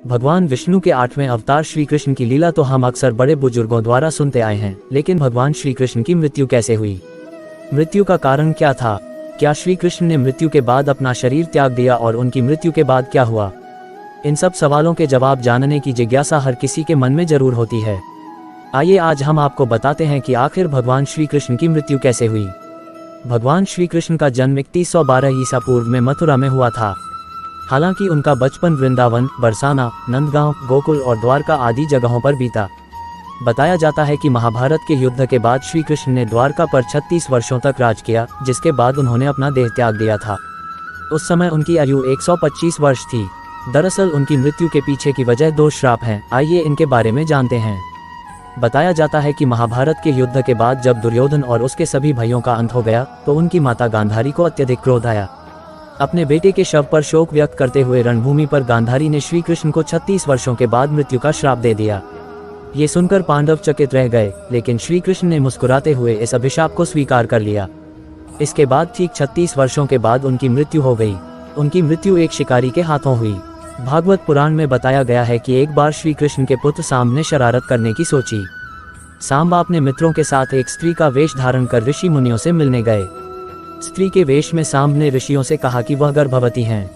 भगवान विष्णु के 8वें अवतार श्री कृष्ण की लीला तो हम अक्सर बड़े बुजुर्गों द्वारा सुनते आए हैं, लेकिन भगवान श्री कृष्ण की मृत्यु कैसे हुई? मृत्यु का कारण क्या था? क्या श्री कृष्ण ने मृत्यु के बाद अपना शरीर त्याग दिया और उनकी मृत्यु के बाद क्या हुआ? इन सब सवालों के जवाब जानने की जिज्ञासा हर किसी के मन में जरूर होती है। आइए आज हम आपको बताते हैं कि आखिर भगवान श्री कृष्ण की मृत्यु कैसे हुई। भगवान श्री कृष्ण का जन्म 3112 ईसा पूर्व में मथुरा में हुआ था। हालांकि उनका बचपन वृंदावन, बरसाना, नंदगांव, गोकुल और द्वारका आदि जगहों पर बीता। बताया जाता है कि महाभारत के युद्ध के बाद श्री कृष्ण ने द्वारका पर 36 वर्षों तक राज किया, जिसके बाद उन्होंने अपना देह त्याग दिया था। उस समय उनकी आयु 125 वर्ष थी। दरअसल उनकी मृत्यु के पीछे की वजह 2 श्राप हैं। आइए इनके बारे में जानते हैं। बताया जाता है कि महाभारत के युद्ध के बाद जब दुर्योधन और उसके सभी भाइयों का अंत हो गया तो उनकी माता गांधारी को अत्यधिक क्रोध आया। अपने बेटे के शव पर शोक व्यक्त करते हुए रणभूमि पर गांधारी ने श्री कृष्ण को 36 वर्षों के बाद मृत्यु का श्राप दे दिया। ये सुनकर पांडव चकित रह गए, लेकिन श्री कृष्ण ने मुस्कुराते हुए इस अभिशाप को स्वीकार कर लिया। इसके बाद ठीक 36 वर्षों के बाद उनकी मृत्यु हो गई। उनकी मृत्यु एक शिकारी के हाथों हुई। भागवत पुराण में बताया गया है कि एक बार श्री कृष्ण के पुत्र सांब ने शरारत करने की सोची। सांब अपने मित्रों के साथ एक स्त्री का वेश धारण कर ऋषि मुनियों से मिलने गए। स्त्री के वेश में सांब ने ऋषियों से कहा कि वह गर्भवती हैं।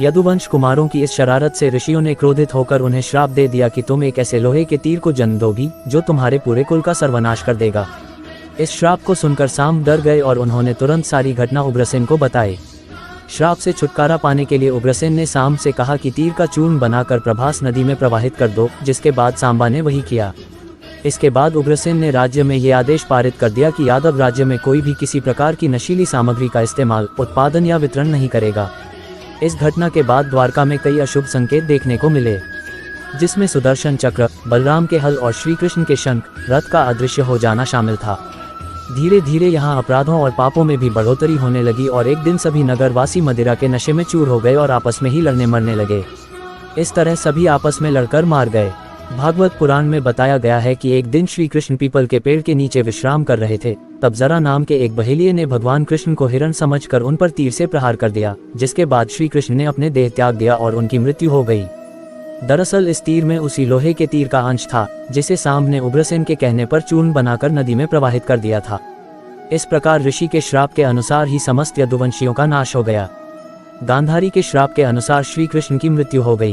यदुवंश कुमारों की इस शरारत से ऋषियों ने क्रोधित होकर उन्हें श्राप दे दिया कि तुम एक ऐसे लोहे के तीर को जन्म दोगी जो तुम्हारे पूरे कुल का सर्वनाश कर देगा। इस श्राप को सुनकर सांब डर गए और उन्होंने तुरंत सारी घटना उग्रसेन को बताई। श्राप से छुटकारा पाने के लिए उग्रसेन ने सांब से कहा कि तीर का चूर्ण बनाकर प्रभास नदी में प्रवाहित कर दो, जिसके बाद सांबा ने वही किया। इसके बाद उग्रसेन ने राज्य में ये आदेश पारित कर दिया कि यादव राज्य में कोई भी किसी प्रकार की नशीली सामग्री का इस्तेमाल, उत्पादन या वितरण नहीं करेगा। इस घटना के बाद द्वारका में कई अशुभ संकेत देखने को मिले, जिसमें सुदर्शन चक्र, बलराम के हल और श्री कृष्ण के शंख, रथ का अदृश्य हो जाना शामिल था। धीरे धीरे यहाँ अपराधों और पापों में भी बढ़ोतरी होने लगी और एक दिन सभी नगरवासी मदिरा के नशे में चूर हो गए और आपस में ही लड़ने मरने लगे। इस तरह सभी आपस में लड़कर मार गए। भागवत पुराण में बताया गया है कि एक दिन श्री कृष्ण पीपल के पेड़ के नीचे विश्राम कर रहे थे। तब जरा नाम के एक बहेलिये ने भगवान कृष्ण को हिरण समझकर उन पर तीर से प्रहार कर दिया, जिसके बाद श्री कृष्ण ने अपने देह त्याग दिया और उनकी मृत्यु हो गई। दरअसल इस तीर में उसी लोहे के तीर का अंश था जिसे सांब ने उग्रसेन के कहने पर चूर्ण बनाकर नदी में प्रवाहित कर दिया था। इस प्रकार ऋषि के श्राप के अनुसार ही समस्त यदुवंशियों का नाश हो गया। गांधारी के श्राप के अनुसार श्री कृष्ण की मृत्यु हो गई।